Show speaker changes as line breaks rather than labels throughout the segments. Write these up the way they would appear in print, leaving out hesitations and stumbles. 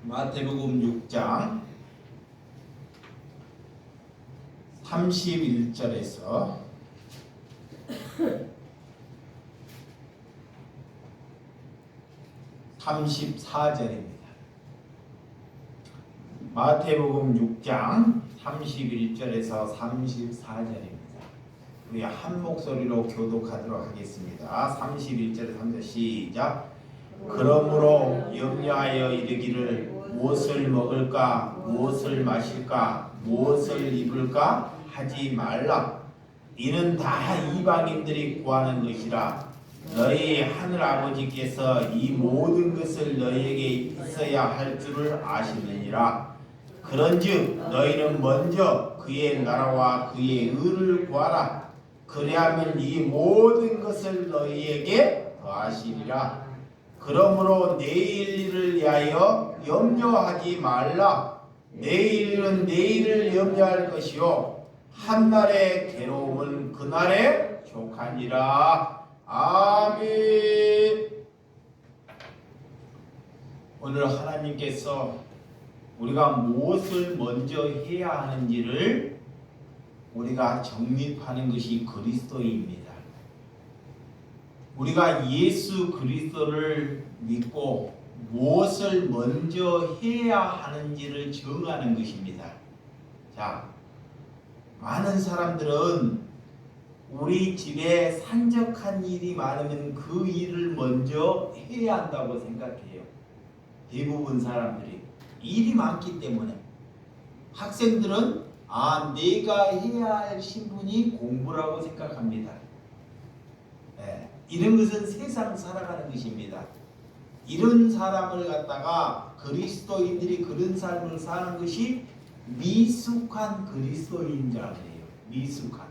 마태복음 6장 31절에서 34절입니다. 마태복음 6장 31절에서 34절입니다. 우리 한 목소리로 교독하도록 하겠습니다. 31절에서 34절 시작. 그러므로 염려하여 이르기를 무엇을 먹을까 무엇을 마실까 무엇을 입을까 하지 말라. 이는 다 이방인들이 구하는 것이라. 너희 하늘 아버지께서 이 모든 것을 너희에게 있어야 할 줄을 아시느니라. 그런즉 너희는 먼저 그의 나라와 그의 의를 구하라. 그리하면 이 모든 것을 너희에게 더하시리라. 그러므로 내일 일을 위하여 염려하지 말라. 내일 일은 내일을 염려할 것이요 한날의 괴로움은 그날에 족하니라. 아멘. 오늘 하나님께서 우리가 무엇을 먼저 해야 하는지를 우리가 정립하는 것이 그리스도입니다. 우리가 예수 그리스도를 믿고 무엇을 먼저 해야 하는지를 정하는 것입니다. 자, 많은 사람들은 우리 집에 산적한 일이 많으면 그 일을 먼저 해야 한다고 생각해요. 대부분 사람들이 일이 많기 때문에. 학생들은 내가 해야 할 신분이 공부라고 생각합니다. 이런 것은 세상 살아가는 것입니다. 이런 사람을 갖다가 그리스도인들이 그런 삶을 사는 것이 미숙한 그리스도인자예요. 미숙한.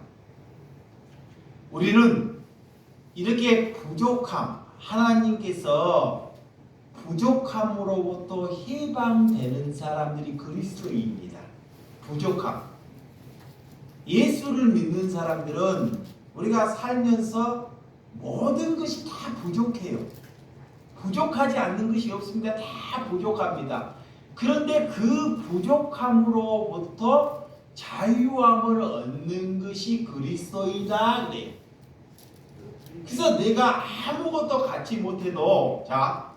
우리는 이렇게 부족함, 하나님께서 부족함으로부터 해방되는 사람들이 그리스도인입니다. 부족함. 예수를 믿는 사람들은 우리가 살면서 모든 것이 다 부족해요. 부족하지 않는 것이 없습니다. 다 부족합니다. 그런데 그 부족함으로부터 자유함을 얻는 것이 그리스도이다 그래요. 그래서 내가 아무것도 갖지 못해도, 자,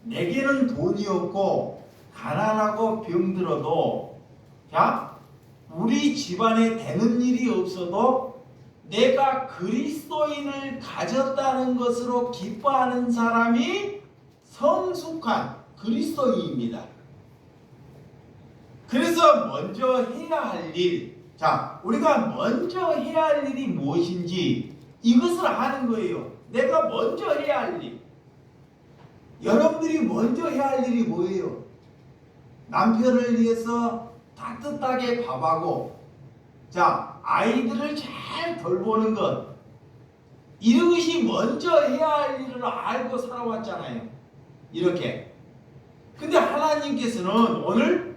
내게는 돈이 없고 가난하고 병들어도, 자, 우리 집안에 되는 일이 없어도 내가 그리스도인을 가졌다는 것으로 기뻐하는 사람이 성숙한 그리스도인입니다. 그래서 먼저 해야 할 일, 자, 우리가 먼저 해야 할 일이 무엇인지 이것을 아는 거예요. 내가 먼저 해야 할 일. 여러분들이 먼저 해야 할 일이 뭐예요? 남편을 위해서 따뜻하게 밥하고, 자, 아이들을 잘 돌보는 것, 이것이 먼저 해야 할 일을 알고 살아왔잖아요. 이렇게. 근데 하나님께서는 오늘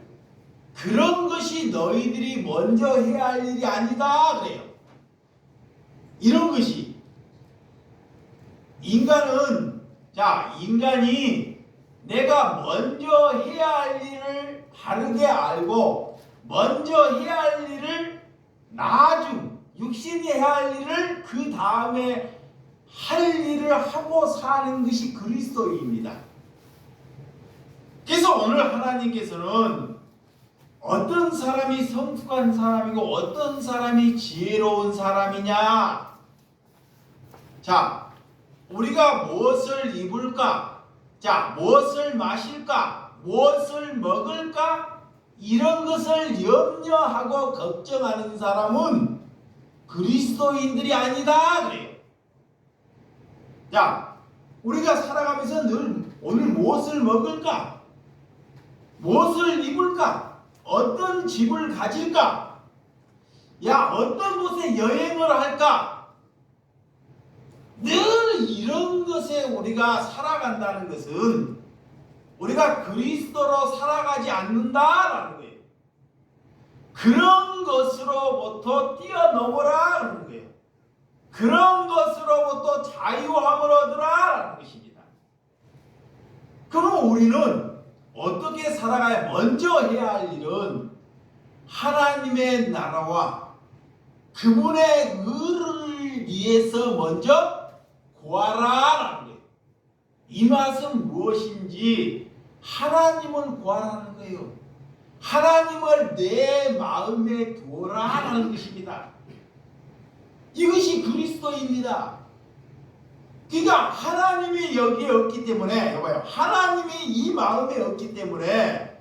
그런 것이 너희들이 먼저 해야 할 일이 아니다 그래요. 이런 것이. 인간이 내가 먼저 해야 할 일을 바르게 알고 먼저 해야 할 일을 육신이 해야 할 일을 그 다음에 할 일을 하고 사는 것이 그리스도입니다. 그래서 오늘 하나님께서는 어떤 사람이 성숙한 사람이고 어떤 사람이 지혜로운 사람이냐? 자, 우리가 무엇을 입을까? 자, 무엇을 마실까? 무엇을 먹을까? 이런 것을 염려하고 걱정하는 사람은 그리스도인들이 아니다 그래요. 자, 우리가 살아가면서 늘 오늘 무엇을 먹을까? 무엇을 입을까? 어떤 집을 가질까? 어떤 곳에 여행을 할까? 늘 이런 것에 우리가 살아간다는 것은 우리가 그리스도로 살아가지 않는다라는 거예요. 그런 것으로부터 뛰어넘어라 하는 거예요. 그런 것으로부터 자유함을 얻으라 하는 것입니다. 그럼 우리는 어떻게 살아가야 먼저 해야 할 일은 하나님의 나라와 그분의 의를 위해서 먼저 구하라라는 거예요. 이 말은 무엇인지 하나님을 구하라는 거예요. 하나님을 내 마음에 두어라라는 것입니다. 이것이 그리스도입니다. 그러니까 하나님이 여기에 없기 때문에 여봐요. 하나님이 이 마음에 없기 때문에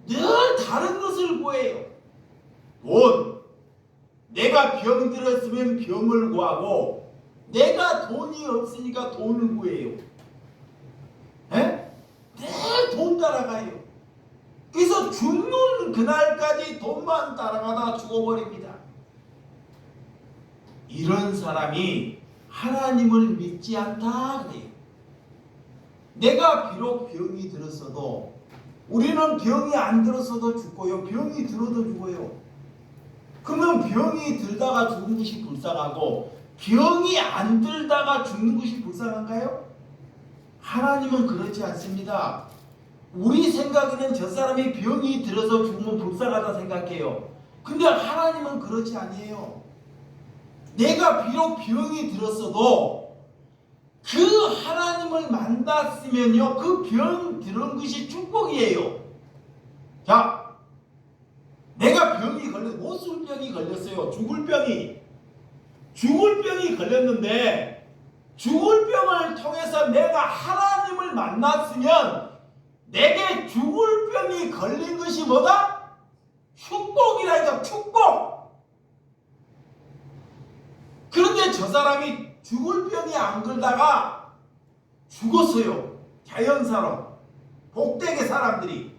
늘 다른 것을 구해요. 돈, 내가 병들었으면 병을 구하고 내가 돈이 없으니까 돈을 구해요. 늘 돈 따라가요. 그래서 죽는 그날까지 돈만 따라가다 죽어버립니다. 이런 사람이 하나님을 믿지 않다 그래요. 내가 비록 병이 들었어도 우리는 병이 안 들었어도 죽고요. 병이 들어도 죽어요. 그러면 병이 들다가 죽은 것이 불쌍하고 병이 안 들다가 죽는 것이 불쌍한가요? 하나님은 그렇지 않습니다. 우리 생각에는 저 사람이 병이 들어서 죽으면 불쌍하다 생각해요. 근데 하나님은 그렇지 아니에요. 내가 비록 병이 들었어도 그 하나님을 만났으면요, 그 병 들은 것이 축복이에요. 자, 내가 병이 모술병이 걸렸어요. 죽을 병이 걸렸는데 죽을 병을 통해서 내가 하나님을 만났으면 내게 죽을 병이 걸린 것이 뭐다? 축복이라니까, 축복. 그런데 저 사람이 죽을 병이 안 걸다가 죽었어요. 자연사로. 복되게 사람들이.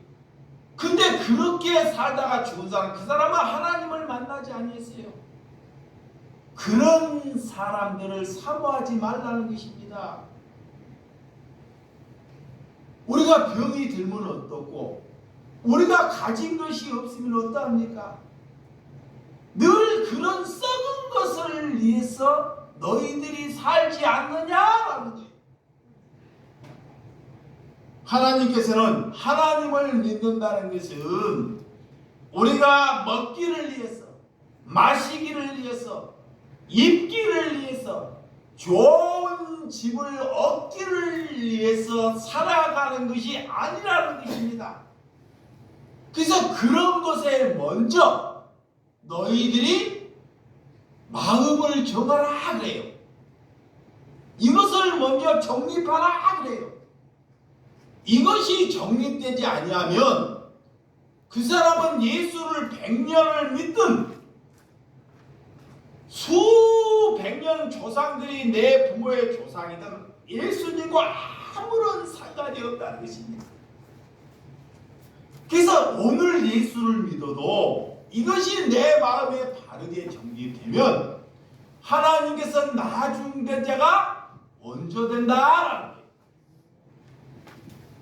근데 그렇게 살다가 죽은 사람, 그 사람은 하나님을 만나지 아니했어요. 그런 사람들을 사모하지 말라는 것입니다. 우리가 병이 들면 어떻고 우리가 가진 것이 없으면 어떠합니까? 늘 그런 썩은 것을 위해서 너희들이 살지 않느냐라는 거예요. 하나님께서는 하나님을 믿는다는 것은 우리가 먹기를 위해서, 마시기를 위해서, 입기를 위해서, 좋은 집을 얻기를 위해서 살아가는 것이 아니라는 것입니다. 그래서 그런 것에 먼저 너희들이 마음을 정하라 그래요. 이것을 먼저 정립하라 그래요. 이것이 정립되지 아니하면 그 사람은 예수를 100년을 믿든 수백 년 조상들이 내 부모의 조상이든 예수님과 아무런 상관이 없다는 것입니다. 그래서 오늘 예수를 믿어도 이것이 내 마음에 바르게 정립되면 하나님께서 나중된 자가 먼저 된다라는 거예요.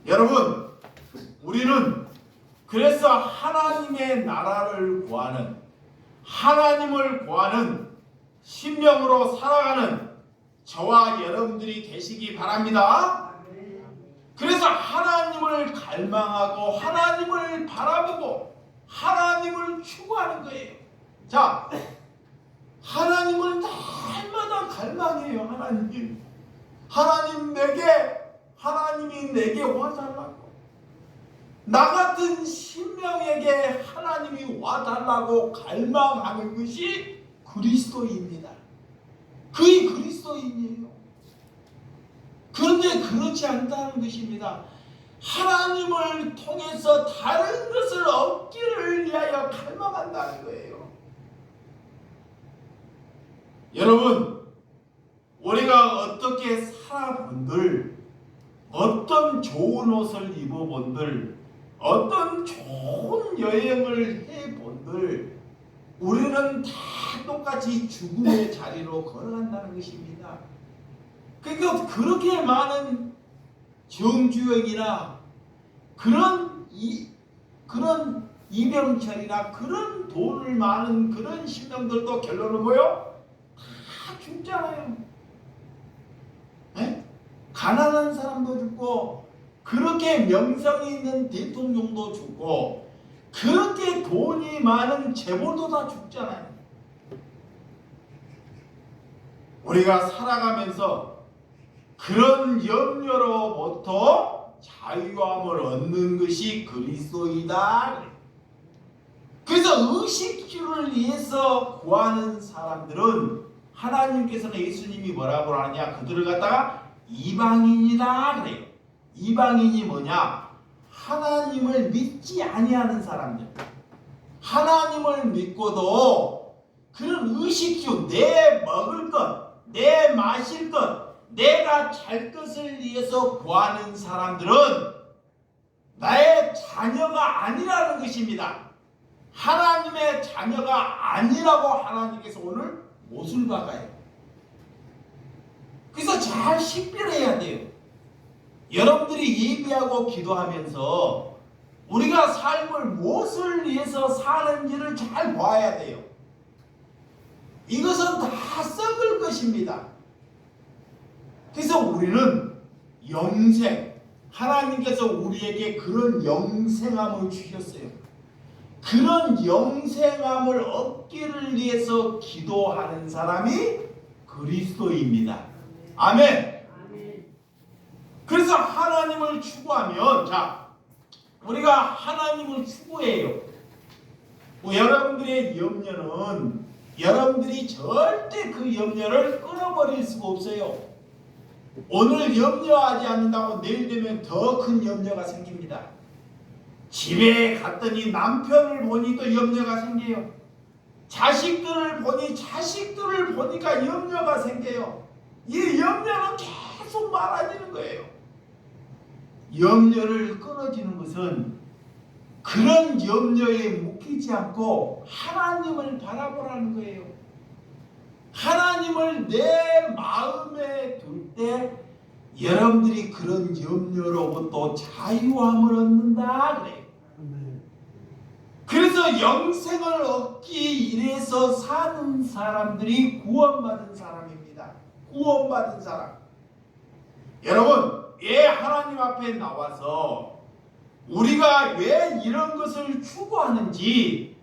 여러분, 우리는 그래서 하나님의 나라를 구하는, 하나님을 구하는 신명으로 살아가는 저와 여러분들이 되시기 바랍니다. 그래서 하나님을 갈망하고 하나님을 바라보고 하나님을 추구하는 거예요. 자, 하나님을 날마다 갈망해요. 하나님이 내게 와달라고. 나 같은 신명에게 하나님이 와달라고 갈망하는 것이 그리스도입니다. 그의 그리스도인이에요. 그런데 그렇지 않다는 것입니다. 하나님을 통해서 다른 것을 얻기를 위하여 갈망한다는 거예요. 여러분, 우리가 어떻게 살아본들, 어떤 좋은 옷을 입어본들, 어떤 좋은 여행을 해본들, 우리는 다 똑같이 죽음의 자리로 걸어간다는 것입니다. 그러니까 그렇게 많은 정주영이나 그런 이병철이나 그런 돈을 많은 그런 신령들도 결론은 뭐요? 다 죽잖아요. 네? 가난한 사람도 죽고 그렇게 명성이 있는 대통령도 죽고 그렇게 돈이 많은 재벌도 다 죽잖아요. 우리가 살아가면서 그런 염려로부터 자유함을 얻는 것이 그리스도이다. 그래서 의식주를 위해서 구하는 사람들은 하나님께서는 예수님이 뭐라고 하느냐, 그들을 갖다가 이방인이다 그래요. 이방인이 뭐냐? 하나님을 믿지 아니하는 사람들. 하나님을 믿고도 그런 의식주, 내 먹을 것, 내 마실 것, 내가 잘 것을 위해서 구하는 사람들은 나의 자녀가 아니라는 것입니다. 하나님의 자녀가 아니라고 하나님께서 오늘 못을 박아요. 그래서 잘 식별해야 돼요. 여러분들이 예배하고 기도하면서 우리가 삶을 무엇을 위해서 사는지를 잘 봐야 돼요. 이것은 다 썩을 것입니다. 그래서 우리는 영생, 하나님께서 우리에게 그런 영생함을 주셨어요. 그런 영생함을 얻기를 위해서 기도하는 사람이 그리스도입니다. 아멘. 그래서 하나님을 추구하면, 자, 우리가 하나님을 추구해요. 여러분들의 염려는 여러분들이 절대 그 염려를 끊어버릴 수가 없어요. 오늘 염려하지 않는다고 내일 되면 더 큰 염려가 생깁니다. 집에 갔더니 남편을 보니 또 염려가 생겨요. 자식들을 보니까 염려가 생겨요. 이 염려는 계속 많아지는 거예요. 염려를 끊어지는 것은 그런 염려에 묶이지 않고 하나님을 바라보라는 거예요. 하나님을 내 마음에 둘 때 여러분들이 그런 염려로부터 자유함을 얻는다 그래요. 그래서 영생을 얻기 위해서 사는 사람들이 구원받은 사람입니다. 구원받은 사람. 여러분, 왜 하나님 앞에 나와서 우리가 왜 이런 것을 추구하는지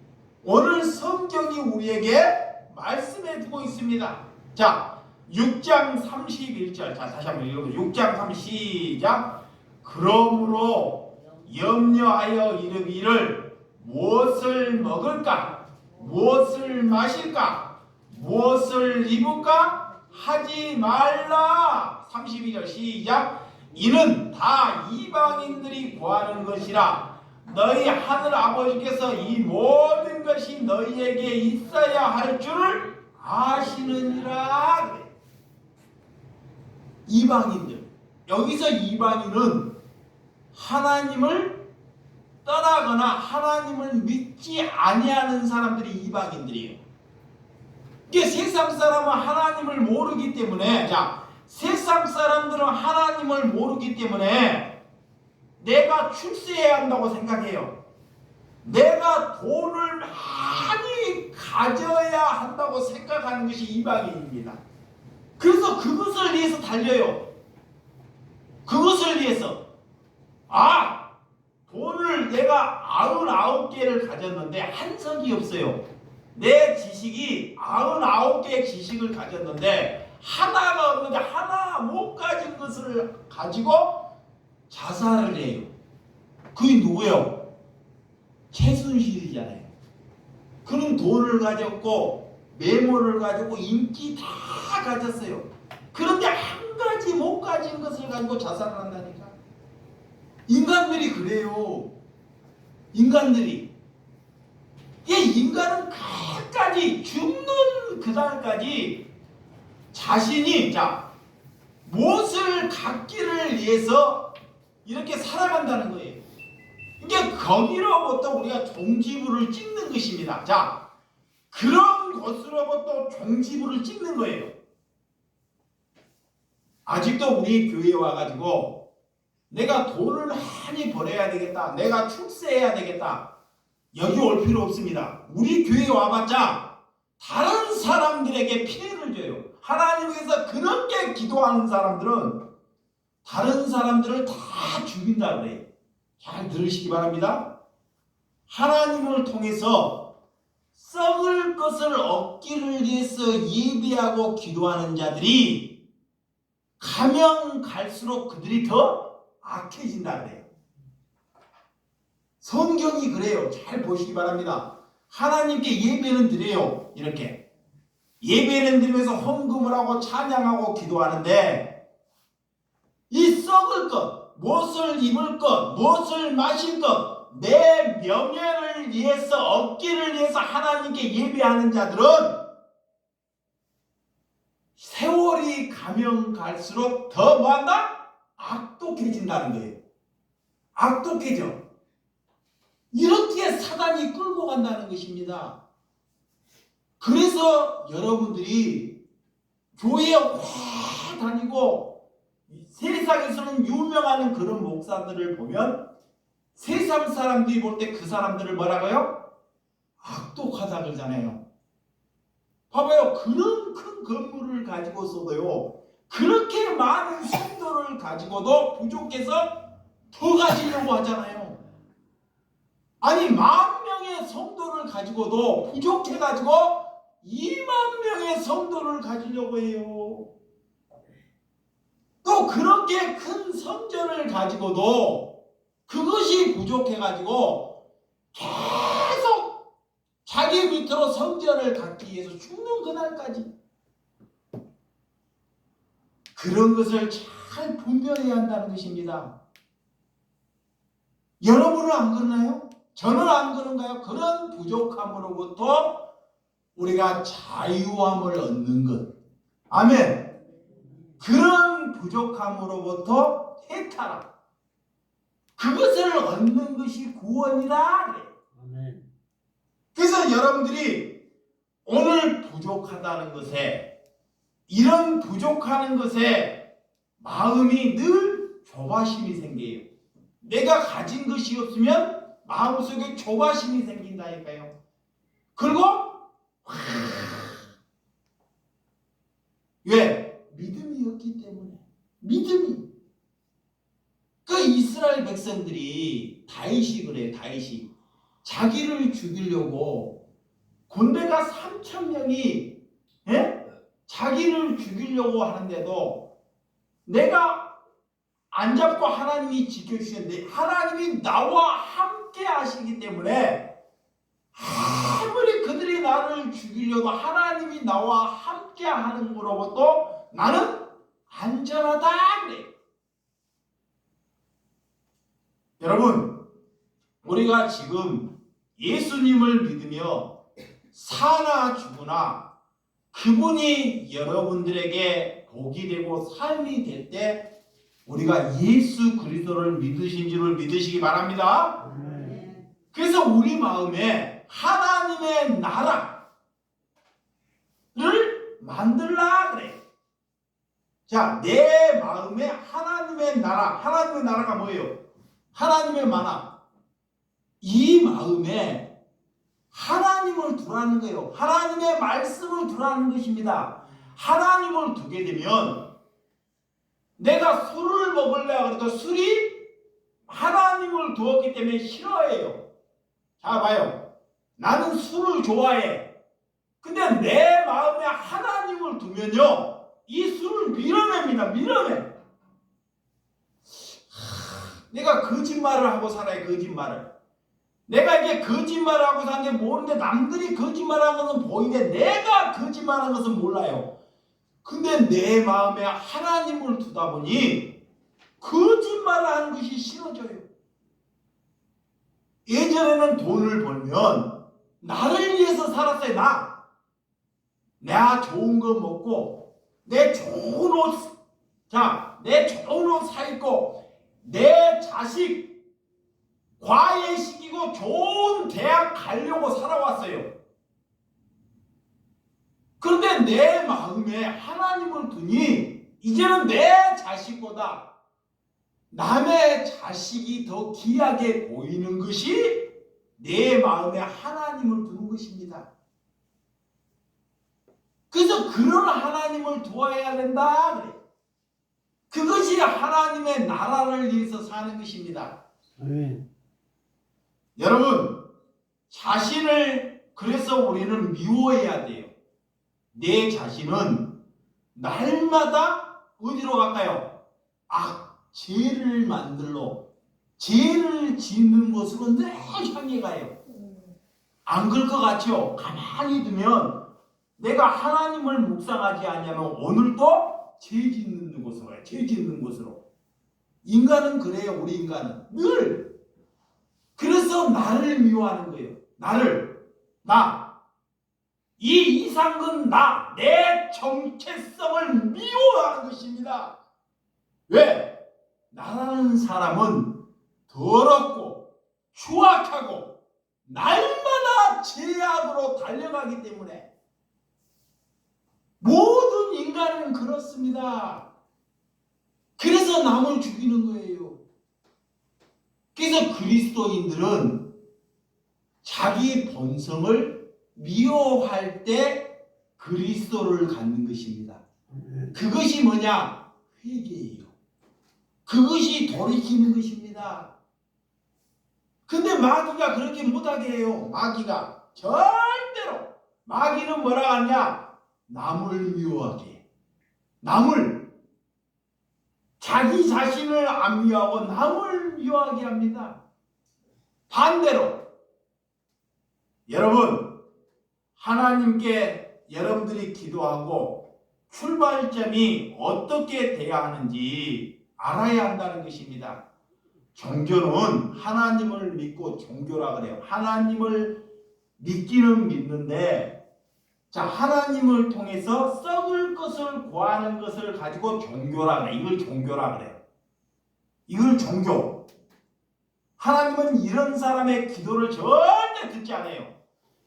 오늘 성경이 우리에게 말씀해 두고 있습니다. 자, 6장 31절. 자, 다시 한번 읽어보세요. 6장 3 시작. 그러므로 염려하여 이르기를 무엇을 먹을까? 무엇을 마실까? 무엇을 입을까? 하지 말라. 32절 시작. 이는 다 이방인들이 구하는 것이라. 너희 하늘 아버지께서 이 모든 것이 너희에게 있어야 할 줄을 아시느니라. 이방인들. 여기서 이방인은 하나님을 떠나거나 하나님을 믿지 아니하는 사람들이 이방인들이에요. 이게 세상 사람은 하나님을 모르기 때문에, 자, 세상 사람들은 하나님을 모르기 때문에 내가 출세해야 한다고 생각해요. 내가 돈을 많이 가져야 한다고 생각하는 것이 이방인입니다. 그래서 그것을 위해서 달려요. 그것을 위해서. 돈을 내가 99개를 가졌는데 한 석이 없어요. 내 지식이 99개의 지식을 가졌는데 하나가 없는데 하나 못 가진 것을 가지고 자살을 해요. 그게 누구예요? 최순실이잖아요. 그는 돈을 가졌고 메모를 가지고 인기 다 가졌어요. 그런데 한 가지 못 가진 것을 가지고 자살을 한다니까. 인간들이 그래요. 인간들이. 인간은 끝까지 죽는 그날까지 자신이, 자, 무엇을 갖기를 위해서 이렇게 살아간다는 거예요. 이게 거기로부터 우리가 종지부를 찍는 것입니다. 자, 그런 것으로부터 종지부를 찍는 거예요. 아직도 우리 교회에 와가지고 내가 돈을 많이 벌어야 되겠다, 내가 출세해야 되겠다, 여기 올 필요 없습니다. 우리 교회에 와봤자 다른 사람들에게 피해를 줘요. 하나님께서 그렇게 기도하는 사람들은 다른 사람들을 다 죽인다 그래요. 잘 들으시기 바랍니다. 하나님을 통해서 썩을 것을 얻기를 위해서 예배하고 기도하는 자들이 가면 갈수록 그들이 더 악해진다 그래요. 성경이 그래요. 잘 보시기 바랍니다. 하나님께 예배는 드려요. 이렇게 예배는 드리면서 헌금을 하고 찬양하고 기도하는데 이 썩을 것, 무엇을 입을 것, 무엇을 마실 것, 내 명예를 위해서 얻기를 위해서 하나님께 예배하는 자들은 세월이 가면 갈수록 더 뭐한다? 악독해진다는 거예요. 악독해져. 이렇게 사단이 끌고 간다는 것입니다. 그래서 여러분들이 교회에 오래 다니고 세상에서는 유명한 그런 목사들을 보면 세상 사람들이 볼 때 그 사람들을 뭐라고요? 악독하다 그러잖아요. 봐봐요. 그런 큰 건물을 가지고서도요, 그렇게 많은 성도를 가지고도 부족해서 더 가지려고 하잖아요. 아니 10,000명의 성도를 가지고도 부족해가지고 20,000명의 성도를 가지려고 해요. 또 그렇게 큰 성전을 가지고도 그것이 부족해가지고 계속 자기 밑으로 성전을 갖기 위해서 죽는 그날까지 그런 것을 잘 분별해야 한다는 것입니다. 여러분은 안 그러나요? 저는 안 그런가요? 그런 부족함으로부터 우리가 자유함을 얻는 것. 아멘. 그런 부족함으로부터 해탈함. 그것을 얻는 것이 구원이다. 그래.
아멘.
그래서 여러분들이 오늘 부족하다는 것에, 이런 부족하는 것에 마음이 늘 조바심이 생겨요. 내가 가진 것이 없으면 마음속에 조바심이 생긴다니까요. 그리고 왜? 믿음이 없기 때문에. 믿음이. 그 이스라엘 백성들이 다윗이 그래요. 다윗이 자기를 죽이려고 군대가 3,000명이 자기를 죽이려고 하는데도 내가 안 잡고 하나님이 지켜주셨는데 하나님이 나와 함께 하시기 때문에 아무리 그들이 나를 죽이려도 하나님이 나와 함께 하는 거로부터 나는 안전하다 그래. 여러분, 우리가 지금 예수님을 믿으며 사나 죽으나 그분이 여러분들에게 복이 되고 삶이 될 때 우리가 예수 그리스도를 믿으신 줄을 믿으시기 바랍니다. 그래서 우리 마음에 하나님의 나라를 만들라 그래. 자, 내 마음에 하나님의 나라. 하나님의 나라가 뭐예요? 하나님의 나라. 이 마음에 하나님을 두라는 거예요. 하나님의 말씀을 두라는 것입니다. 하나님을 두게 되면 내가 술을 먹으려고 해도 술이 하나님을 두었기 때문에 싫어해요. 자, 봐요. 나는 술을 좋아해. 근데 내 마음에 하나님을 두면요, 이 술을 밀어냅니다. 밀어내. 내가 거짓말을 하고 살아요. 거짓말을. 내가 이제 거짓말을 하고 사는데 모르는데 남들이 거짓말하는 것은 보이는데 내가 거짓말하는 것은 몰라요. 근데 내 마음에 하나님을 두다 보니 거짓말을 하는 것이 싫어져요. 예전에는 돈을 벌면 나를 위해서 살았어요. 내가 좋은 거 먹고 내 좋은 옷, 내 좋은 옷 사 입고 내 자식 과외시키고 좋은 대학 가려고 살아왔어요. 그런데 내 마음에 하나님을 두니 이제는 내 자식보다 남의 자식이 더 귀하게 보이는 것이 내 마음에 하나님을 두는 것입니다. 그래서 그런 하나님을 두어야 된다 그래. 그것이 하나님의 나라를 위해서 사는 것입니다.
아멘.
여러분, 자신을 그래서 우리는 미워해야 돼요. 내 자신은 날마다 어디로 갈까요? 죄를 만들러, 죄를 짓는 곳으로 늘 향해 가요. 안 그럴 것 같죠? 가만히 두면 내가 하나님을 묵상하지 않으면 오늘도 죄 짓는 곳으로 가요. 죄 짓는 곳으로. 인간은 그래요. 우리 인간은 늘. 그래서 나를 미워하는 거예요. 이 이상은 내 정체성을 미워하는 것입니다. 왜? 나라는 사람은 더럽고 추악하고 날마다 죄악으로 달려가기 때문에 모든 인간은 그렇습니다. 그래서 남을 죽이는 거예요. 그래서 그리스도인들은 자기 본성을 미워할 때 그리스도를 갖는 것입니다. 그것이 뭐냐? 회개예요. 그것이 돌이키는 것입니다. 근데 마귀가 그렇게 못하게 해요. 마귀가 절대로. 마귀는 뭐라 하냐? 남을 미워하게 해. 자기 자신을 안 미워하고 남을 미워하게 합니다. 반대로 여러분, 하나님께 여러분들이 기도하고 출발점이 어떻게 돼야 하는지 알아야 한다는 것입니다. 종교는 하나님을 믿고 종교라 그래요. 하나님을 믿기는 믿는데, 자, 하나님을 통해서 썩을 것을 구하는 것을 가지고 종교라 그래. 이걸 종교라 그래요. 이걸 종교. 하나님은 이런 사람의 기도를 절대 듣지 않아요.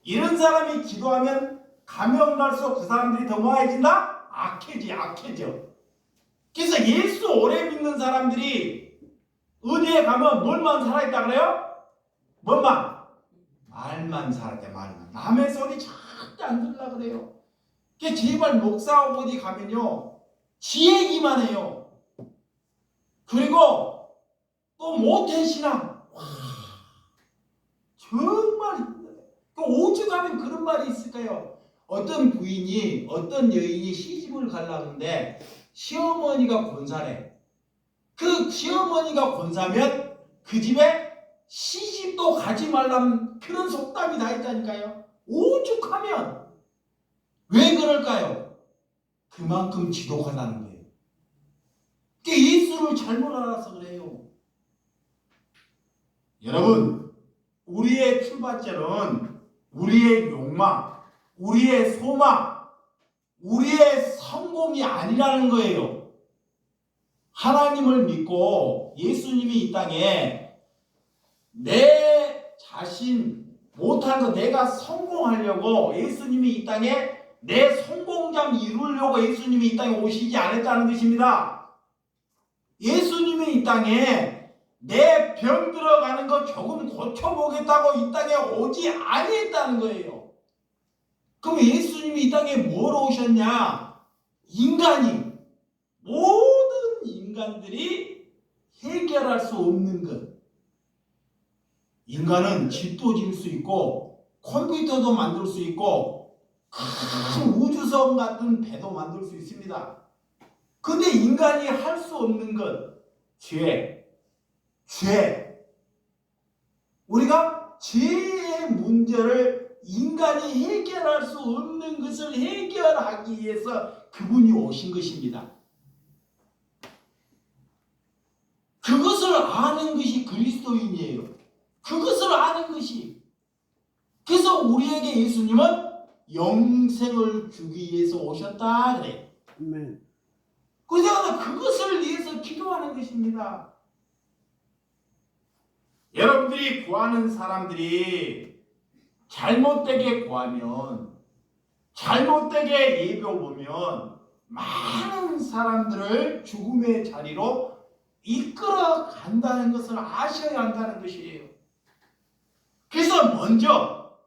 이런 사람이 기도하면 가면 갈수록 그 사람들이 더 뭐해진다? 악해져. 그래서 예수 오래 믿는 사람들이 어디에 가면 뭘만 살아있다 그래요? 말만 살았대, 말만. 남의 소리 절대 안 들으려고 그래요. 제발 목사하고 어디 가면요, 지 얘기만 해요. 그리고 또 모태신앙. 정말 힘들어요. 오죽하면 그런 말이 있을까요? 어떤 부인이, 어떤 여인이 시집을 가려는데 시어머니가 권사래. 그 시어머니가 권사면 그 집에 시집도 가지 말라는 그런 속담이 다 있다니까요. 오죽하면. 왜 그럴까요? 그만큼 지독하다는 거예요. 예수를 잘못 알아서 그래요. 여러분, 우리의 출발점은 우리의 욕망, 우리의 소망, 우리의 성공이 아니라는 거예요. 하나님을 믿고 예수님이 이 땅에 내 자신 못한 거 내가 성공하려고 예수님이 이 땅에 내 성공담 이루려고 예수님이 이 땅에 오시지 않았다는 것입니다. 예수님이 이 땅에 내 병 들어가는 거 조금 고쳐보겠다고 이 땅에 오지 아니했다는 거예요. 그럼 예수님이 이 땅에 뭐로 오셨냐? 모든 인간들이 해결할 수 없는 것. 인간은 집도 지을 수 있고 컴퓨터도 만들 수 있고 큰 우주선 같은 배도 만들 수 있습니다. 근데 인간이 할 수 없는 것, 죄. 우리가 죄의 문제를 인간이 해결할 수 없는 것을 해결하기 위해서 그분이 오신 것입니다. 그것을 아는 것이 그리스도인이에요. 그것을 아는 것이. 그래서 우리에게 예수님은 영생을 주기 위해서 오셨다 그래.
아멘.
그래서 그것을 위해서 기도하는 것입니다. 여러분들이 구하는 사람들이 잘못되게 구하면, 잘못되게 예배 보면 많은 사람들을 죽음의 자리로 이끌어 간다는 것을 아셔야 한다는 것이에요. 그래서 먼저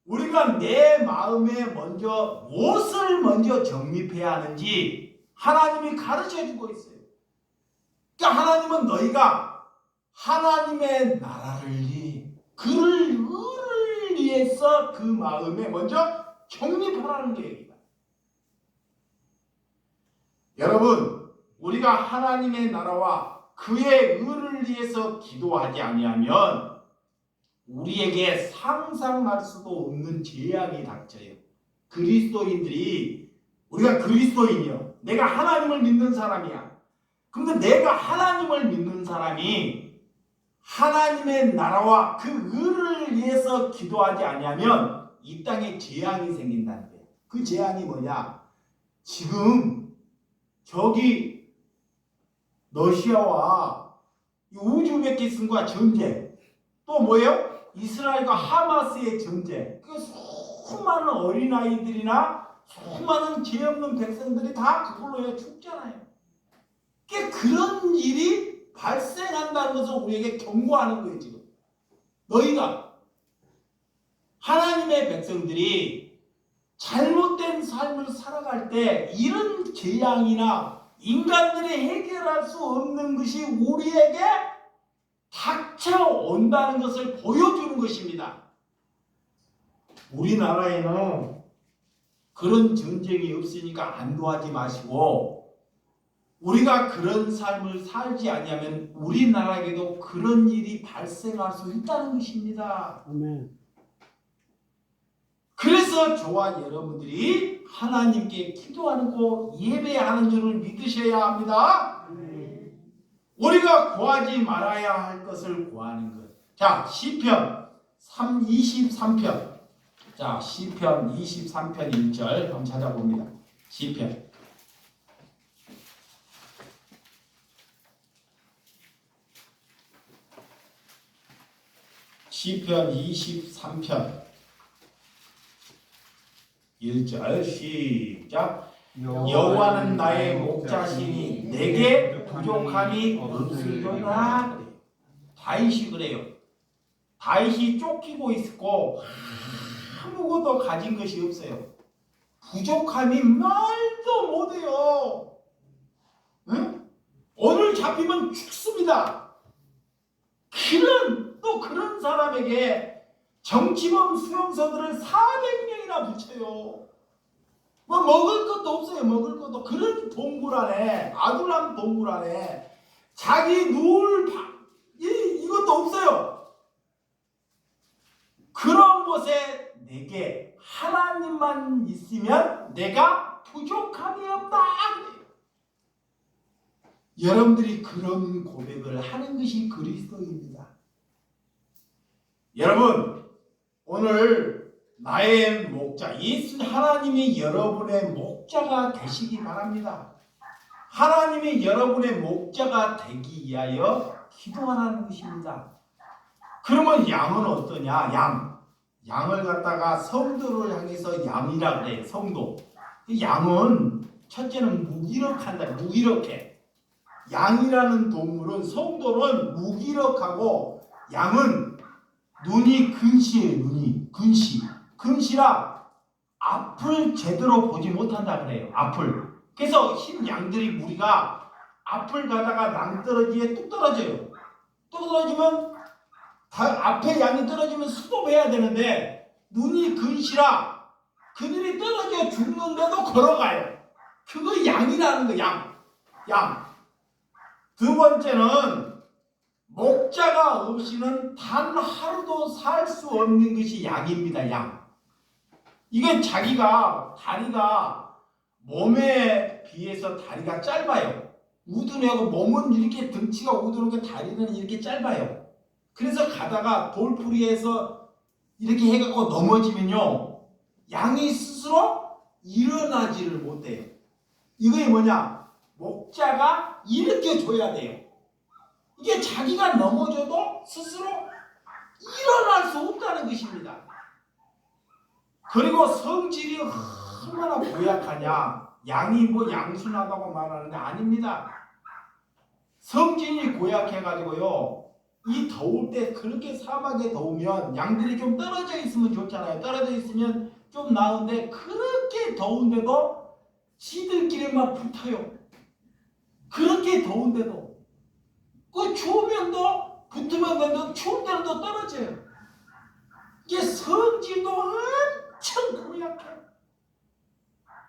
우리가 내 마음에 먼저 무엇을 먼저 정립해야 하는지 하나님이 가르쳐 주고 있어요. 그러니까 하나님은 너희가 하나님의 나라를 그를 의를 위해서 그 마음에 먼저 정립하라는 계획이다. 여러분, 우리가 하나님의 나라와 그의 의를 위해서 기도하지 아니하면 우리에게 상상할 수도 없는 재앙이 닥쳐요. 그리스도인들이, 우리가 그리스도인이요, 내가 하나님을 믿는 사람이야. 근데 내가 하나님을 믿는 사람이 하나님의 나라와 그 의를 위해서 기도하지 아니하면 이 땅에 재앙이 생긴다는 거예요. 그 재앙이 뭐냐? 지금 저기 러시아와 우즈베키스탄과 전쟁, 또 뭐예요? 이스라엘과 하마스의 전쟁. 그 수많은 어린아이들이나 수많은 죄 없는 백성들이 다 그걸로 죽잖아요. 그런 일이 발생한다는 것을 우리에게 경고하는 거예요. 지금 너희가 하나님의 백성들이 잘못된 삶을 살아갈 때 이런 재앙이나 인간들이 해결할 수 없는 것이 우리에게 닥쳐온다는 것을 보여주는 것입니다. 우리나라에는 그런 전쟁이 없으니까 안도하지 마시고, 우리가 그런 삶을 살지 아니하면 우리나라에도 그런 일이 발생할 수 있다는 것입니다.
아멘.
그래서 저와 여러분들이 하나님께 기도하고 예배하는 줄을 믿으셔야 합니다.
아멘.
우리가 구하지 말아야 할 것을 구하는 것. 자, 시편 23편. 자, 시편 23편 1절 한번 찾아봅니다. 시편. 시편 23편 1절 시작. 여호와는 나의 목자시니 내게 부족함이 없으리로다. 다윗이 그래요. 다윗이 쫓기고 있고 아무것도 가진 것이 없어요. 부족함이 말도 못해요. 응? 오늘 잡히면 죽습니다. 그런 사람에게 정치범 수용소들을 400명이나 붙여요. 뭐 먹을 것도 없어요. 먹을 것도. 그런 동굴 안에, 아둘람 동굴 안에 자기 누울 이것도 없어요. 그런 곳에 내게 하나님만 있으면 내가 부족함이 없다. 여러분들이 그런 고백을 하는 것이 그리스도입니다. 여러분, 오늘 나의 목자, 예수 하나님이 여러분의 목자가 되시기 바랍니다. 하나님이 여러분의 목자가 되기 위하여 기도하라는 것입니다. 그러면 양은 어떠냐? 양을 갖다가 성도를 향해서 양이라 그래요. 성도. 양은 첫째는 무기력한다. 무기력해. 양이라는 동물은, 성도는 무기력하고, 양은 눈이 근시해요. 눈이 근시라 앞을 제대로 보지 못한다 그래요. 앞을. 그래서 흰 양들이 무리가 앞을 가다가 낭떠러지에 뚝 떨어져요. 뚝 떨어지면 앞에 양이 떨어지면 스톱해야 되는데 눈이 근시라 그들이 떨어져 죽는데도 걸어가요. 그거 양이라는 거. 양. 두 번째는 목자가 없이는 단 하루도 살 수 없는 것이 양입니다. 양. 이게 자기가 다리가 몸에 비해서 다리가 짧아요. 우둔하고 몸은 이렇게 등치가 우둔하고 다리는 이렇게 짧아요. 그래서 가다가 돌풀이에서 이렇게 해갖고 넘어지면요, 양이 스스로 일어나지를 못해요. 이게 뭐냐? 목자가 일으켜줘야 돼요. 이게 자기가 넘어져도 스스로 일어날 수 없다는 것입니다. 그리고 성질이 얼마나 고약하냐? 양이 뭐 양순하다고 말하는데 아닙니다. 성질이 고약해가지고요, 이 더울 때 그렇게 사막에 더우면 양들이 좀 떨어져 있으면 좋잖아요. 떨어져 있으면 좀 나은데 그렇게 더운데도 지들끼리만 붙어요. 그렇게 더운데도. 그 추우면 또 붙으면 또 추울 때는 또 떨어져요. 이게 성질도 엄청 고약해.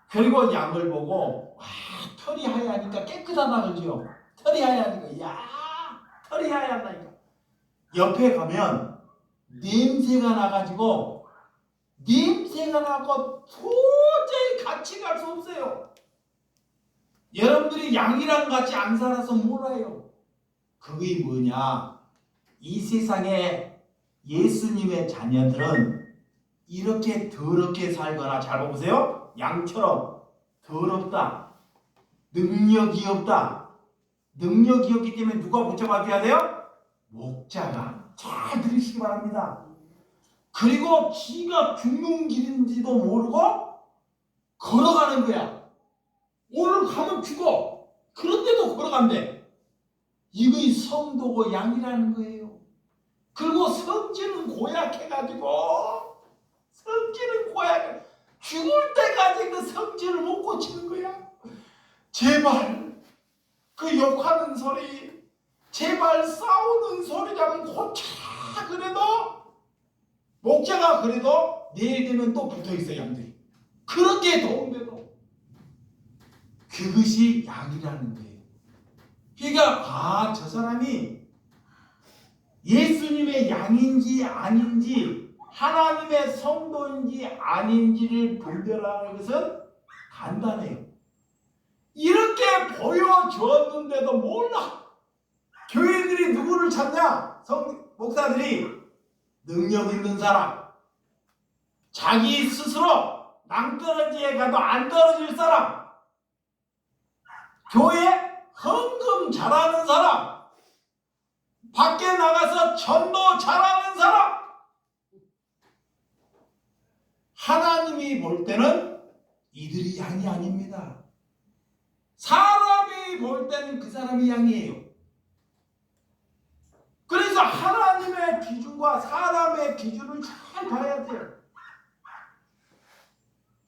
그리고 양을 보고 와, 털이 하얘니까 깨끗하다 그러죠. 털이 하얘니까 야, 털이 하얗다니까. 옆에 가면 냄새가 나가지고 냄새가 나고 도저히 같이 갈 수 없어요. 여러분들이 양이랑 같이 안 살아서 몰라요. 그게 뭐냐? 이 세상에 예수님의 자녀들은 이렇게 더럽게 살거나, 잘 보세요. 양처럼 더럽다, 능력이 없다. 능력이 없기 때문에 누가 붙잡아줘야 돼요? 목자가. 잘 들으시기 바랍니다. 그리고 지가 죽는 길인지도 모르고 걸어가는 거야. 오늘 가면 죽어. 그런데도 걸어간대. 이게 성도고 양이라는 거예요. 그리고 성질은 고약해가지고, 성질은 고약해. 죽을 때까지 그 성질을 못 고치는 거야. 제발 그 욕하는 소리, 제발 싸우는 소리 좀 고쳐. 그래도 목자가 그래도 내일 되면 또 붙어있어, 양들이. 그렇게 더운데도. 그것이 양이라는 거예요. 그러니까 저 사람이 예수님의 양인지 아닌지, 하나님의 성도인지 아닌지를 분별하는 것은 간단해요. 이렇게 보여줬는데도 몰라. 교회들이 누구를 찾냐? 목사들이 능력 있는 사람, 자기 스스로 낭떠러지에 가도 안 떨어질 사람, 교회 헌금 잘하는 사람, 밖에 나가서 전도 잘하는 사람. 하나님이 볼 때는 이들이 양이 아닙니다. 사람이 볼 때는 그 사람이 양이에요. 그래서 하나님의 기준과 사람의 기준을 잘 봐야 돼요.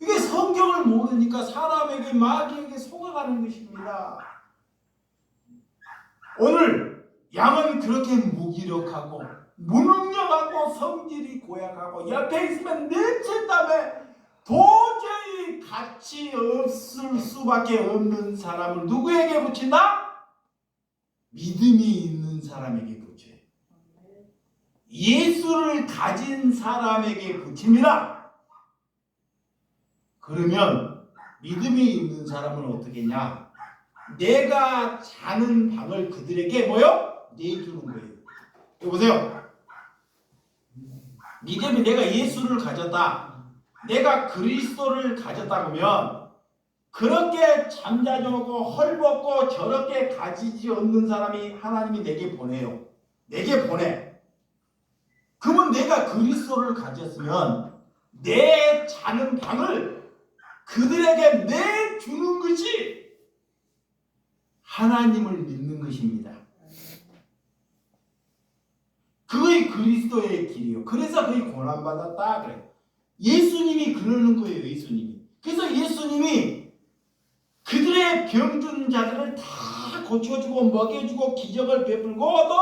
이게 성경을 모르니까 사람에게, 마귀에게 속아가는 것입니다. 오늘 양은 그렇게 무기력하고 무능력하고 성질이 고약하고 옆에 있으면 냄새 때문에 도저히 가치 없을 수밖에 없는 사람을 누구에게 붙인다? 믿음이 있는 사람에게 붙여요. 예수를 가진 사람에게 붙입니다. 그러면 믿음이 있는 사람은 어떻게 했냐? 내가 자는 방을 그들에게 뭐요? 내주는 거예요. 여보세요. 믿음이 내가 예수를 가졌다, 내가 그리스도를 가졌다 그러면 그렇게 잠자정하고 헐벗고 저렇게 가지지 않는 사람이 하나님이 내게 보내요. 내게 보내. 그러면 내가 그리스도를 가졌으면 내 자는 방을 그들에게 내주는 것이 하나님을 믿는 것입니다. 그의 그리스도의 길이요. 그래서 그의 고난받았다 그래. 예수님이 그러는 거예요. 예수님이. 그래서 예수님이 그들의 병든 자들을 다 고쳐주고 먹여주고 기적을 베풀고도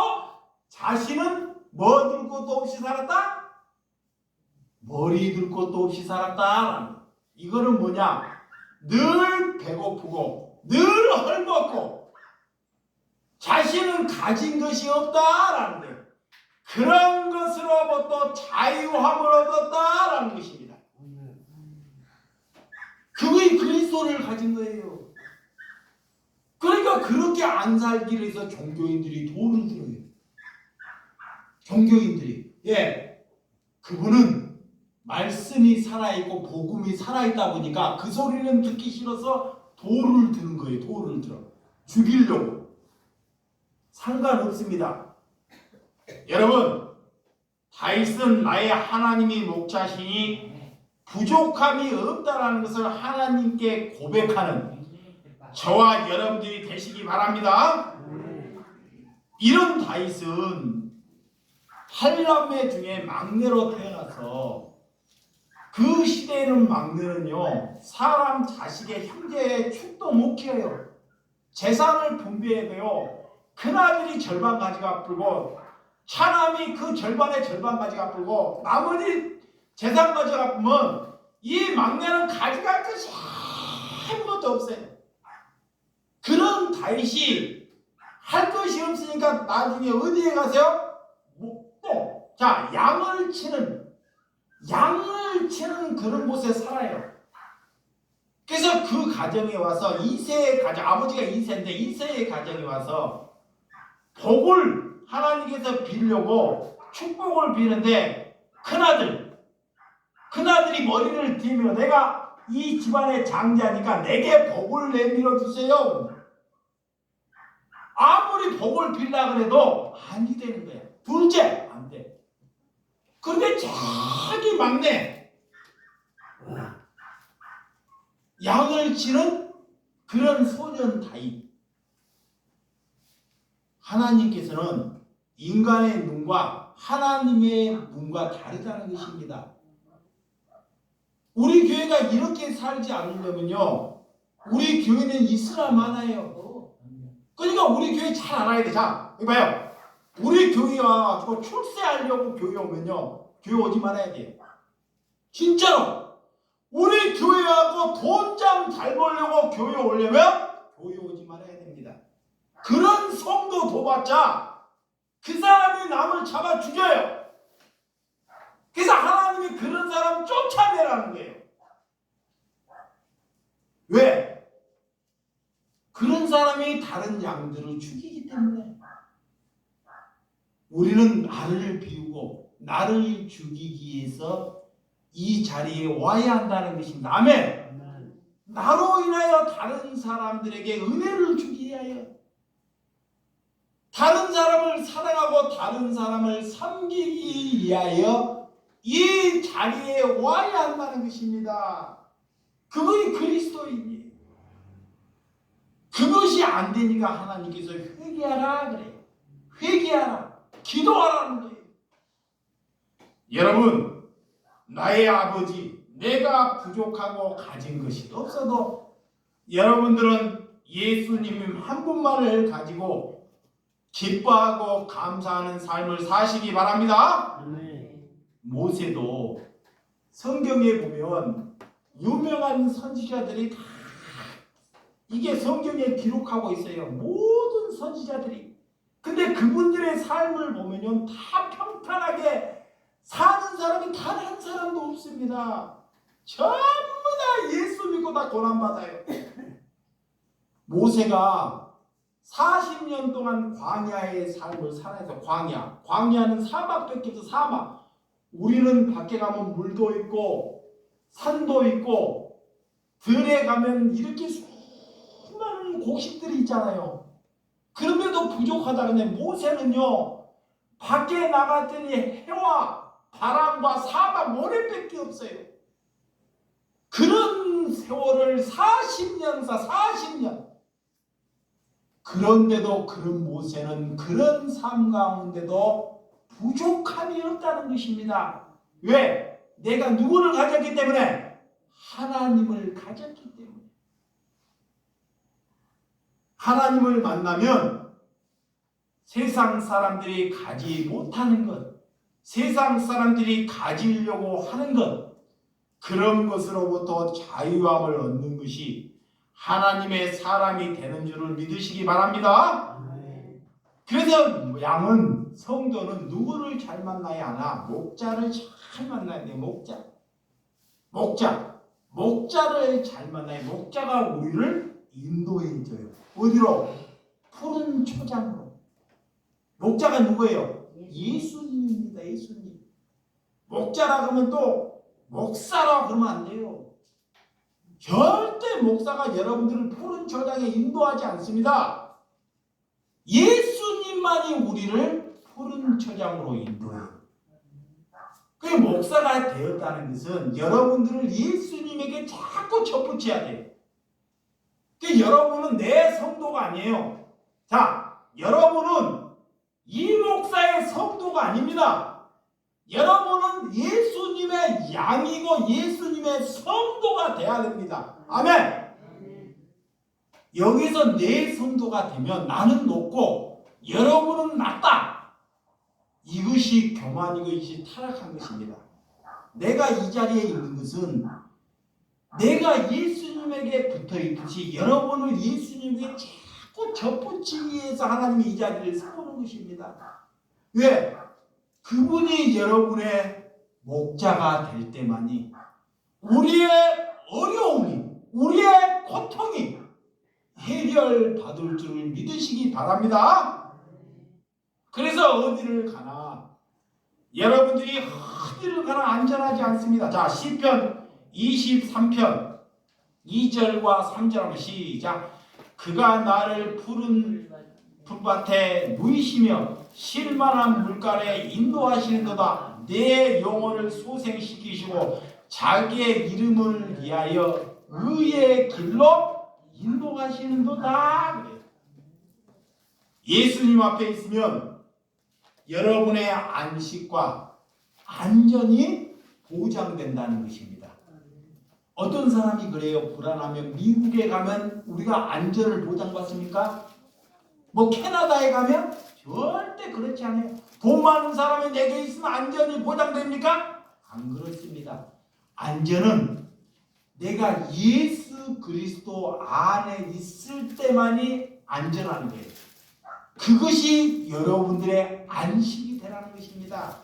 자신은 뭐 들 것도 없이 살았다? 머리 들 것도 없이 살았다. 이거는 뭐냐? 늘 배고프고 늘 헐벗고 자신은 가진 것이 없다라는 거예요. 그런 것으로부터 자유함을 얻었다라는 것입니다. 그의 그리스도를 가진 거예요. 그러니까 그렇게 안 살기를 해서 종교인들이 도를 들어요. 종교인들이. 그분은 말씀이 살아있고 복음이 살아있다 보니까 그 소리는 듣기 싫어서 도를 드는 거예요. 도를 들어. 죽이려고. 상관없습니다. 여러분, 다윗은 나의 하나님이 목자시니 부족함이 없다라는 것을 하나님께 고백하는 저와 여러분들이 되시기 바랍니다. 이런 다윗은 8남매 중에 막내로 태어나서, 그 시대에는 막내는요 사람 자식의 형제의 축도 못 키워요. 재산을 분배해야 돼요. 큰아들이 절반 가지가 풀고 차남이 그 절반의 절반 가지가 풀고 나머지 재산 가지가 풀면 이 막내는 가져갈 것이 아무것도 없어요. 그런 다윗이 할 것이 없으니까 나중에 어디에 가세요? 목동. 자, 양을 치는 그런 곳에 살아요. 그래서 그 가정에 와서 이세의 가정, 아버지가 이세인데 이세의 가정에 와서 복을 하나님께서 빌려고 축복을 비는데 큰아들이 머리를 들며 내가 이 집안의 장자니까 내게 복을 내밀어 주세요. 아무리 복을 빌라 그래도 아니 되는 거야. 둘째 안 돼. 그런데 자기 막내 양을 치는 그런 소년 다윗, 하나님께서는 인간의 눈과 하나님의 눈과 다르다는 것입니다. 우리 교회가 이렇게 살지 않으려면요, 우리 교회는 있으나 마나요. 그러니까 우리 교회 잘 알아야 돼. 자, 이거 봐요. 우리 교회 와가지고 출세하려고 교회 오면요, 교회 오지 말아야 돼요. 진짜로. 우리 교회 와고 돈 좀 잘 벌려고 교회 오려면 교회 오지 말아야 됩니다. 그런 성도 둬봤자 그 사람이 남을 잡아 죽여요. 그래서 하나님이 그런 사람 쫓아내라는 거예요. 왜? 그런 사람이 다른 양들을 죽이기 때문에. 우리는 나를 비우고 나를 죽이기 위해서 이 자리에 와야 한다는 것입니다. 아멘. 나로 인하여 다른 사람들에게 은혜를 주기 위하여, 다른 사람을 사랑하고 다른 사람을 섬기기 위하여 이 자리에 와야 한다는 것입니다. 그것이 그리스도인이에요. 그것이 안 되니까 하나님께서 회개하라 그래요. 회개하라, 기도하라는 거예요. 여러분, 나의 아버지, 내가 부족하고 가진 것이 없어도 여러분들은 예수님 한 분만을 가지고 기뻐하고 감사하는 삶을 사시기 바랍니다. 모세도 성경에 보면 유명한 선지자들이 다 이게 성경에 기록하고 있어요. 모든 선지자들이. 근데 그분들의 삶을 보면요, 다 평탄하게 사는 사람이 단 한 사람도 없습니다. 전부 다 예수 믿고 다 고난받아요. 모세가 40년 동안 광야의 삶을 살아서, 광야는 사막밖에 없어. 사막. 우리는 밖에 가면 물도 있고 산도 있고 들에 가면 이렇게 수많은 곡식들이 있잖아요. 그런데도 부족하다. 근데 모세는요, 밖에 나갔더니 해와 바람과 사막 모래밖에 없어요. 그런 세월을 40년. 그런데도 그런 모세는 그런 삶 가운데도 부족함이 없다는 것입니다. 왜? 내가 누구를 가졌기 때문에? 하나님을 가졌기 때문에. 하나님을 만나면 세상 사람들이 가지 못하는 것, 세상 사람들이 가지려고 하는 것, 그런 것으로부터 자유함을 얻는 것이 하나님의 사람이 되는 줄을 믿으시기 바랍니다. 그래서 양은, 성도는 누구를 잘 만나야 하나? 목자를 잘 만나야 돼요. 목자를 잘 만나야 돼요. 목자가 우리를 인도해줘요. 어디로? 푸른 초장으로. 목자가 누구예요? 예수님입니다. 예수님. 목자라 그러면 또 목사라 그러면 안 돼요. 절대 목사가 여러분들을 푸른 초장에 인도하지 않습니다. 예수님만이 우리를 푸른 초장으로 인도해요. 그 목사가 되었다는 것은 여러분들을 예수님에게 자꾸 접붙여야 돼요. 그 여러분은 내 성도가 아니에요. 자, 여러분은 이 목사의 성도가 아닙니다. 여러분은 예수님의 양이고 예수님의 성도가 되어야 됩니다. 아멘. 여기서 내 성도가 되면 나는 높고 여러분은 낫다. 이것이 교만이고 이것이 타락한 것입니다. 내가 이 자리에 있는 것은 내가 예수님에게 붙어있듯이 여러분을 예수님에게 자꾸 접붙이기 위해서 하나님이 이 자리를 세우는 것입니다. 왜? 그분이 여러분의 목자가 될 때만이 우리의 어려움이, 우리의 고통이 해결받을 줄을 믿으시기 바랍니다. 그래서 어디를 가나 여러분들이 어디를 가나 안전하지 않습니다. 자, 시편 23편 2절과 3절 한번 시작. 그가 나를 푸른 풀밭에 누이시며 실만한 물가에 인도하시는도다. 내 영혼을 소생시키시고 자기의 이름을 위하여 의의 길로 인도하시는도다. 예수님 앞에 있으면 여러분의 안식과 안전이 보장된다는 것입니다. 어떤 사람이 그래요? 불안하면 미국에 가면 우리가 안전을 보장받습니까? 뭐 캐나다에 가면 절대 그렇지 않아요. 돈 많은 사람이 내게 있으면 안전이 보장됩니까? 안 그렇습니다. 안전은 내가 예수 그리스도 안에 있을 때만이 안전한 거예요. 그것이 여러분들의 안식이 되라는 것입니다.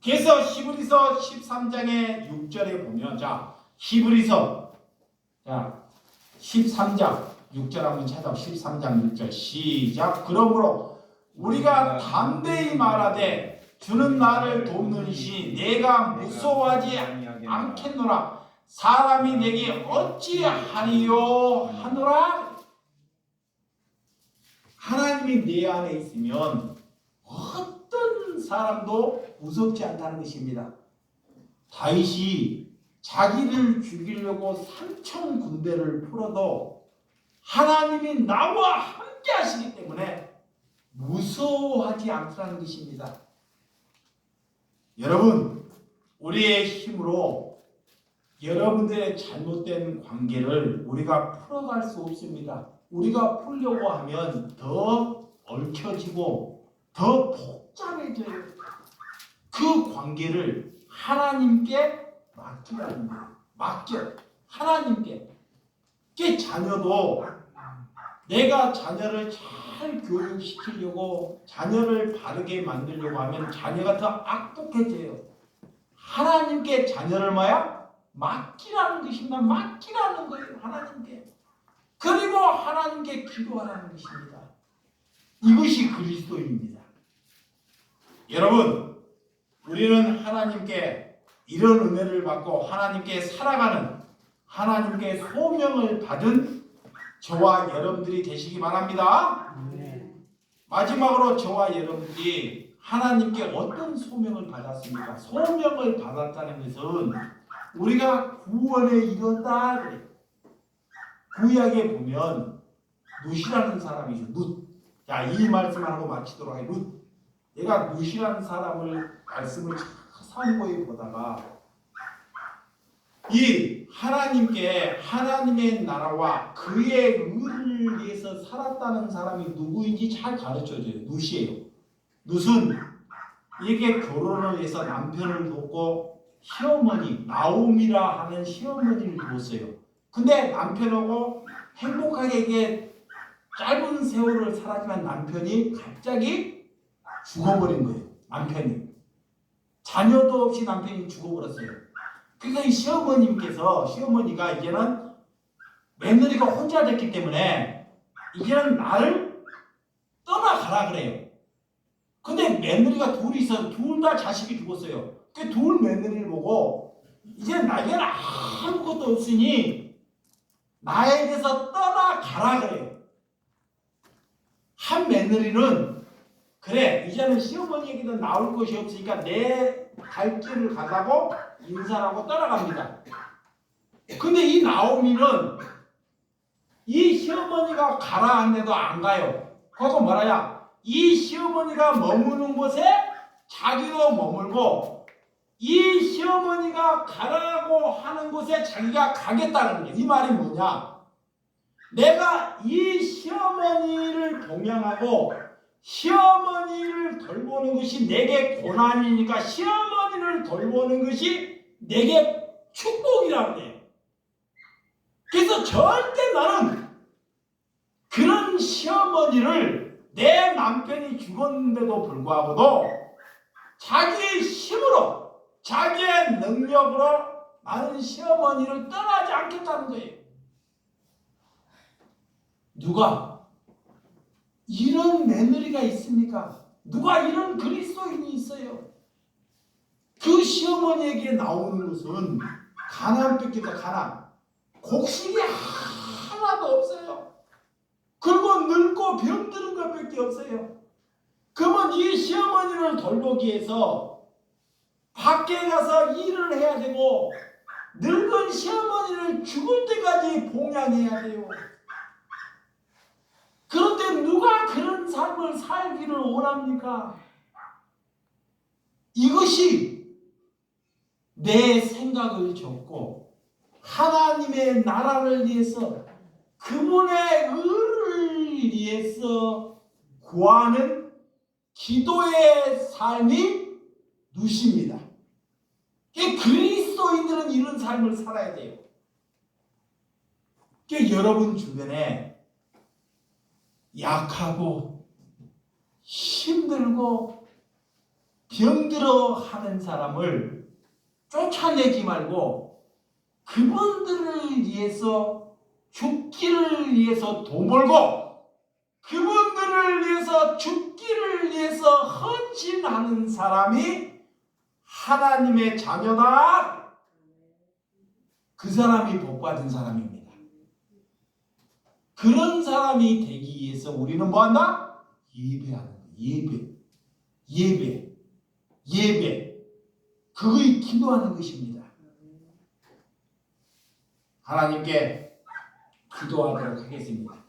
그래서 히브리서 13장의 6절에 보면 자 히브리서 13장 6절 한번 찾아. 13장 6절 시작. 그러므로 우리가 담대히 말하되 주는 나를 돕는 시 내가 무서워하지 않겠노라. 사람이 내게 어찌하리요 하노라. 하나님이 내 안에 있으면 어떤 사람도 무섭지 않다는 것입니다. 다윗이 자기를 죽이려고 3천 군대를 풀어도 하나님이 나와 함께 하시기 때문에 무서워하지 않더라는 것입니다. 여러분, 우리의 힘으로 여러분들의 잘못된 관계를 우리가 풀어갈 수 없습니다. 우리가 풀려고 하면 더 얽혀지고 더 복잡해져요. 그 관계를 하나님께 맡기라는 거예요. 맡겨. 하나님께. 그 자녀도 내가 자녀를 잘 교육시키려고 자녀를 바르게 만들려고 하면 자녀가 더 악독해져요. 하나님께 자녀를 뭐야? 맡기라는 것입니다. 맡기라는 거예요. 하나님께. 그리고 하나님께 기도하라는 것입니다. 이것이 그리스도입니다. 여러분, 우리는 하나님께 이런 은혜를 받고 하나님께 살아가는 하나님께 소명을 받은 저와 여러분들이 되시기 바랍니다. 마지막으로 저와 여러분들이 하나님께 어떤 소명을 받았습니까? 소명을 받았다는 것은 우리가 구원에 이뤘다 그래요. 구약에 보면 룻이라는 사람이 있어요. 룻. 자, 이 말씀을 하고 마치도록 해요. 룻. 얘가 룻이라는 사람을 말씀을 참고해 보다가 이 하나님께 하나님의 나라와 그의 의를 위해서 살았다는 사람이 누구인지 잘 가르쳐줘요. 룻이에요. 룻은 이게 결혼을 해서 남편을 돕고 시어머니 나옴이라 하는 시어머니를 두었어요. 근데 남편하고 행복하게 이게 짧은 세월을 살았지만 남편이 갑자기 죽어버린 거예요. 남편이. 자녀도 없이 남편이 죽어버렸어요. 그러니까 이 시어머니가 이제는 며느리가 혼자 됐기 때문에 이제는 나를 떠나가라 그래요. 근데 며느리가 둘이 있어서 둘 다 자식이 죽었어요. 그 둘 며느리를 보고 이제 나에게는 아무것도 없으니 나에게서 떠나가라 그래요. 한 며느리는 그래 이제는 시어머니에게도 나올 것이 없으니까 내 갈 길을 가자고 인사하고 떠나갑니다. 근데 이 나오미는 이 시어머니가 가라 한데도 안 가요. 그거 뭐라야? 이 시어머니가 머무는 곳에 자기도 머물고 이 시어머니가 가라고 하는 곳에 자기가 가겠다는 거예요. 이 말이 뭐냐? 내가 이 시어머니를 동양하고 시어머니를 돌보는 것이 내게 고난이니까 시어머니를 돌보는 것이 내게 축복이라고 해요. 그래서 절대 나는 그런 시어머니를 내 남편이 죽었는데도 불구하고도 자기의 힘으로 자기의 능력으로 나는 시어머니를 떠나지 않겠다는 거예요. 누가 이런 며느리가 있습니까? 누가 이런 그리스도인이 있어요? 그 시어머니에게 나오는 것은 가난밖에 더 가난. 곡식이 하나도 없어요. 그리고 늙고 병드는 것밖에 없어요. 그러면 이 시어머니를 돌보기 위해서 밖에 가서 일을 해야 되고 늙은 시어머니를 죽을 때까지 봉양해야 돼요. 그런데 누가 그런 삶을 살기를 원합니까? 이것이 내 생각을 접고 하나님의 나라를 위해서 그분의 의를 위해서 구하는 기도의 삶이 누십니다. 그리스도인들은 이런 삶을 살아야 돼요. 여러분 주변에 약하고 힘들고 병들어 하는 사람을 쫓아내지 말고 그분들을 위해서 죽기를 위해서 돈 벌고 그분들을 위해서 죽기를 위해서 헌신하는 사람이 하나님의 자녀다. 그 사람이 복받은 사람입니다. 그런 사람이 되기 위해서 우리는 뭐한다? 예배하는 거예요. 예배. 그거에 기도하는 것입니다. 하나님께 기도하도록 하겠습니다.